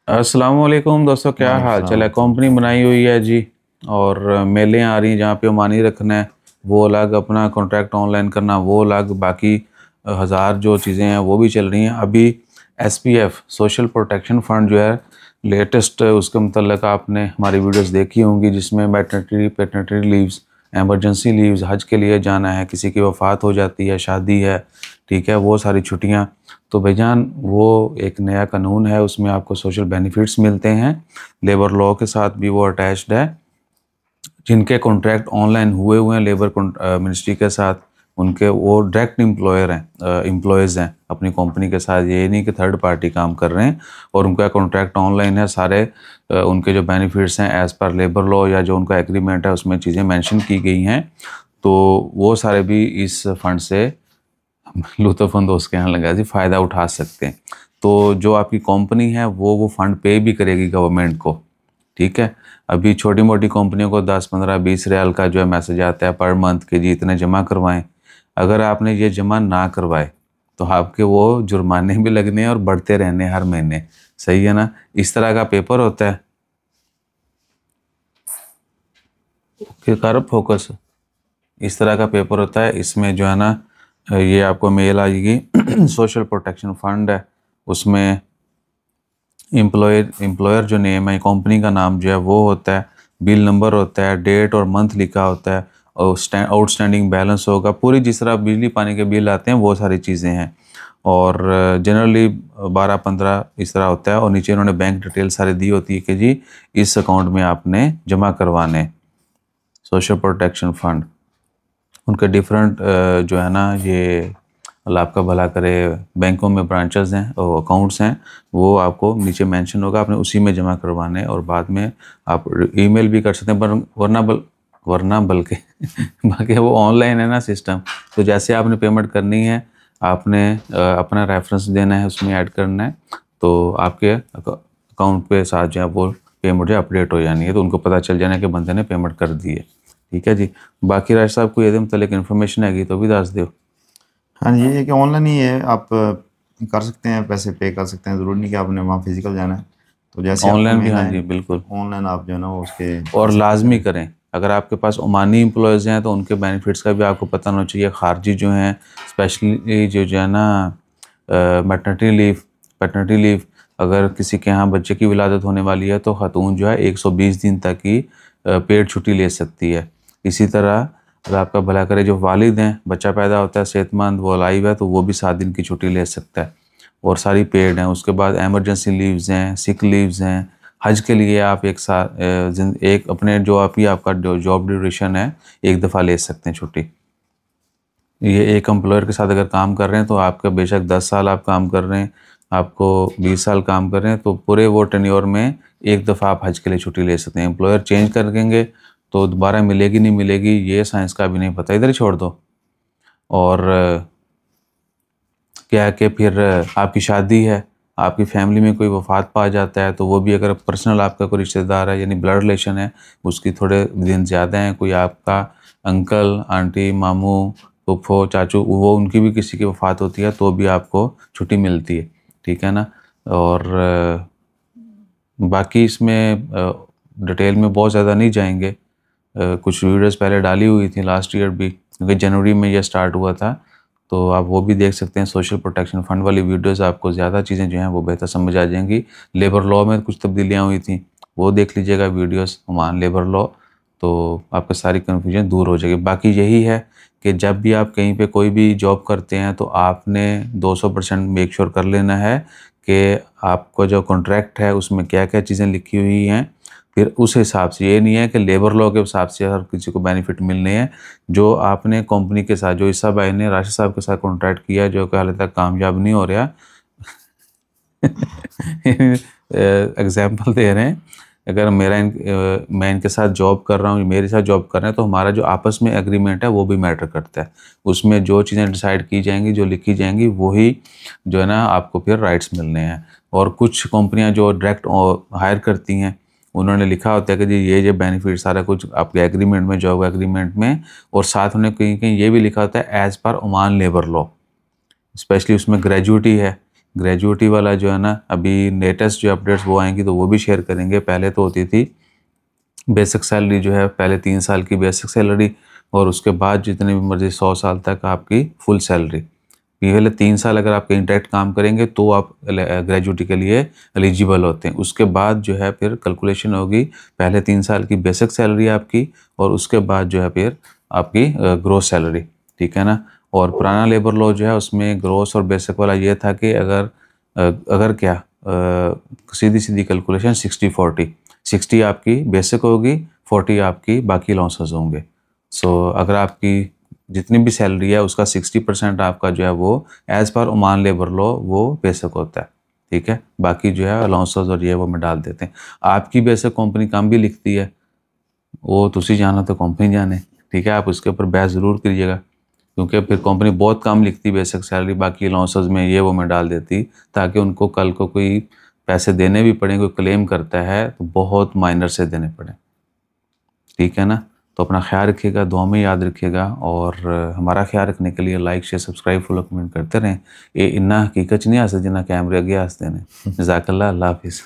अस्सलाम वालेकुम दोस्तों, क्या वालेकुम हाल सलाम चाल है। रहमतुल्लाह। कंपनी बनाई हुई है जी, और मेलें आ रही हैं जहाँ पे ओमानी रखना है वो अलग, अपना कॉन्ट्रैक्ट ऑनलाइन करना वो अलग, बाकी हज़ार जो चीज़ें हैं वो भी चल रही हैं। अभी एसपीएफ सोशल प्रोटेक्शन फ़ंड जो है लेटेस्ट, उसके मतलब आपने हमारी वीडियोस देखी होंगी, जिसमें maternity paternity leaves, emergency leaves, हज के लिए जाना है, किसी की वफ़ात हो जाती है, शादी है, ठीक है, वो सारी छुट्टियाँ। तो भाईजान वो एक नया कानून है, उसमें आपको सोशल बेनिफिट्स मिलते हैं, लेबर लॉ के साथ भी वो अटैच्ड है। जिनके कॉन्ट्रैक्ट ऑनलाइन हुए हुए हैं लेबर मिनिस्ट्री के साथ, उनके वो डायरेक्ट एम्प्लॉयर हैं, एम्प्लॉयज़ हैं अपनी कंपनी के साथ, ये नहीं कि थर्ड पार्टी काम कर रहे हैं। और उनका कॉन्ट्रैक्ट ऑनलाइन है, सारे उनके जो बेनिफिट्स हैं एज़ पर लेबर लॉ या जो उनका एग्रीमेंट है उसमें चीज़ें मेंशन की गई हैं। तो वो सारे भी इस फंड से लुत्फ़अंदोज़ कहने लगा जी, फ़ायदा उठा सकते हैं। तो जो आपकी कंपनी है वो फ़ंड पे भी करेगी गवर्नमेंट को, ठीक है। अभी छोटी मोटी कंपनियों को 10 15 20 रियाल का जो है मैसेज आता है पर मंथ के जी इतने जमा करवाएं। अगर आपने ये जमा ना करवाए तो आपके वो जुर्माने भी लगने हैं और बढ़ते रहने हर महीने, सही है ना। इस तरह का पेपर होता है कि कर फोकस, इस तरह का पेपर होता है। इसमें जो है ना, ये आपको मेल आएगी सोशल प्रोटेक्शन फंड है, उसमें एम्प्लॉयर जो नेम है, कंपनी का नाम जो है वो होता है, बिल नंबर होता है, डेट और मंथ लिखा होता है, और आउटस्टैंडिंग बैलेंस होगा, पूरी जिस तरह बिजली पानी के बिल आते हैं वो सारी चीज़ें हैं। और जनरली 12 15 इस तरह होता है, और नीचे उन्होंने बैंक डिटेल सारी दी होती है कि जी इस अकाउंट में आपने जमा करवाने सोशल प्रोटेक्शन फंड। उनके डिफरेंट जो है ना, ये अल्लाह आपका भला करे, बैंकों में ब्रांचेस हैं और अकाउंट्स हैं, वो आपको नीचे मेंशन होगा, आपने उसी में जमा करवाने हैं। और बाद में आप ईमेल भी कर सकते हैं, पर वरना बल्कि बाकी वो ऑनलाइन है ना सिस्टम। तो जैसे आपने पेमेंट करनी है, आपने अपना रेफरेंस देना है, उसमें ऐड करना है, तो आपके अकाउंट पे साथ जो है वो पेमेंट जो अपडेट हो जानी है, तो उनको पता चल जाना कि बंदे ने पेमेंट कर दी है, ठीक है जी। बाकी राज साहब कोई यदि मतलब इन्फॉर्मेशन हैगी तो भी दस दो। हाँ जी, ये कि ऑनलाइन ही है, आप कर सकते हैं, पैसे पे कर सकते हैं, ज़रूरी नहीं कि आपने वहाँ फिजिकल जाना है। तो जैसे आपको ऑनलाइन भी, मेल हाँ आए जी बिल्कुल। ऑनलाइन आप जो है ना वो उसके और पैसे पे लाजमी करें। करें, अगर आपके पास ओमानी एम्प्लॉयज़ हैं तो उनके बेनिफिट्स का भी आपको पता होना चाहिए। खारजी जो हैं, स्पेशली जो है ना, पैटर्निटी लीव, अगर किसी के यहाँ बच्चे की विलादत होने वाली है तो खातून जो है 120 दिन तक की पेड छुट्टी ले सकती है। इसी तरह अगर आपका भला करे जो वालिद हैं, बच्चा पैदा होता है सेहतमंद, वो अलाइव है, तो वो भी 7 दिन की छुट्टी ले सकता है, और सारी पेड हैं। उसके बाद एमरजेंसी लीव्स हैं, सिक लीव्स हैं। हज के लिए आप एक साथ एक अपने जो आपका जो जॉब ड्यूरेशन है एक दफ़ा ले सकते हैं छुट्टी। ये एक एम्प्लॉयर के साथ अगर काम कर रहे हैं तो आपका बेशक 10 साल आप काम कर रहे हैं, आपको 20 साल काम कर रहे हैं, तो पूरे वो टेन्योर में एक दफ़ा आप हज के लिए छुट्टी ले सकते हैं। एम्प्लॉयर चेंज कर देंगे तो दोबारा मिलेगी नहीं मिलेगी ये साइंस का भी नहीं पता, इधर ही छोड़ दो। और क्या है कि फिर आपकी शादी है, आपकी फैमिली में कोई वफात पा जाता है, तो वो भी अगर पर्सनल आपका कोई रिश्तेदार है यानी ब्लड रिलेशन है, उसकी थोड़े दिन ज़्यादा हैं, कोई आपका अंकल आंटी मामू फूफो चाचू, वो उनकी भी किसी की वफात होती है तो भी आपको छुट्टी मिलती है, ठीक है ना। और बाकी इसमें डिटेल में बहुत ज़्यादा नहीं जाएंगे। कुछ वीडियोस पहले डाली हुई थी लास्ट ईयर भी, क्योंकि जनवरी में यह स्टार्ट हुआ था, तो आप वो भी देख सकते हैं। सोशल प्रोटेक्शन फ़ंड वाली वीडियोस, आपको ज़्यादा चीज़ें जो हैं वो बेहतर समझ आ जाएंगी। लेबर लॉ में कुछ तब्दीलियाँ हुई थी, वो देख लीजिएगा वीडियोस ओमान लेबर लॉ, तो आपका सारी कन्फ्यूजन दूर हो जाएगी। बाकी यही है कि जब भी आप कहीं पे कोई भी जॉब करते हैं तो आपने 200% मेक श्योर कर लेना है कि आपका जो कॉन्ट्रैक्ट है उसमें क्या क्या चीज़ें लिखी हुई हैं। फिर उस हिसाब से, ये नहीं है कि लेबर लॉ के हिसाब से हर किसी को बेनिफिट मिलने हैं। जो आपने कंपनी के साथ, जो ईसा भाई ने राशिद साहब के साथ कॉन्ट्रैक्ट किया जो कि हाल तक कामयाब नहीं हो रहा एग्जाम्पल दे रहे हैं, अगर मैं इनके साथ जॉब कर रहा हूँ, मेरे साथ जॉब कर रहे हैं, तो हमारा जो आपस में एग्रीमेंट है वो भी मैटर करता है। उसमें जो चीज़ें डिसाइड की जाएंगी, जो लिखी जाएंगी, वही जो है ना आपको फिर राइट्स मिलने हैं। और कुछ कंपनियां जो डायरेक्ट हायर करती हैं, उन्होंने लिखा होता है कि जी ये बेनिफिट सारा कुछ आपके एग्रीमेंट में, जॉब एग्रीमेंट में, और साथ उन्होंने कहीं कहीं ये भी लिखा होता है as per Oman labour law. Specially उसमें ग्रेजुइटी है ग्रेजुएटी वाला जो है ना, अभी लेटेस्ट जो अपडेट्स वो आएंगी तो वो भी शेयर करेंगे। पहले तो होती थी बेसिक सैलरी जो है, पहले 3 साल की बेसिक सैलरी, और उसके बाद जितनी भी मर्जी 100 साल तक आपकी फुल सैलरी। पहले 3 साल अगर आप इंटरेक्ट काम करेंगे तो आप ग्रेजुएटी के लिए एलिजिबल होते हैं। उसके बाद जो है फिर कैलकुलेशन होगी, पहले 3 साल की बेसिक सैलरी आपकी, और उसके बाद जो है फिर आपकी ग्रोस सैलरी, ठीक है ना। और पुराना लेबर लॉ जो है उसमें ग्रोस और बेसिक वाला ये था कि अगर क्या सीधी सीधी कैलकुलेशन 60-40, 60 आपकी बेसिक होगी, 40 आपकी बाकी अलाउंसेस होंगे। सो अगर आपकी जितनी भी सैलरी है उसका 60% आपका जो है वो as per Oman labour law वो बेसिक होता है, ठीक है। बाकी जो है अलाउंसेस और ये वो में डाल देते हैं। आपकी बेसिक कंपनी कम भी लिखती है, वो तुसी जाना तो कंपनी जाने, ठीक है। आप उसके ऊपर बहस ज़रूर करिएगा, क्योंकि फिर कंपनी बहुत कम लिखती बेसिक सैलरी, बाकी अलाउंसेस में ये वो में डाल देती, ताकि उनको कल को कोई पैसे देने भी पड़े, कोई क्लेम करता है तो बहुत माइनर से देने पड़े, ठीक है ना। तो अपना ख्याल रखिएगा, दुआ में याद रखिएगा, और हमारा ख्याल रखने के लिए like share subscribe follow comment करते रहें। ये इन्ना हकीकत नहीं आ सकती जिन्ना कैमरे अगे हंसते हैं। जज़ाकल्लाह, अल्लाह हाफिज़।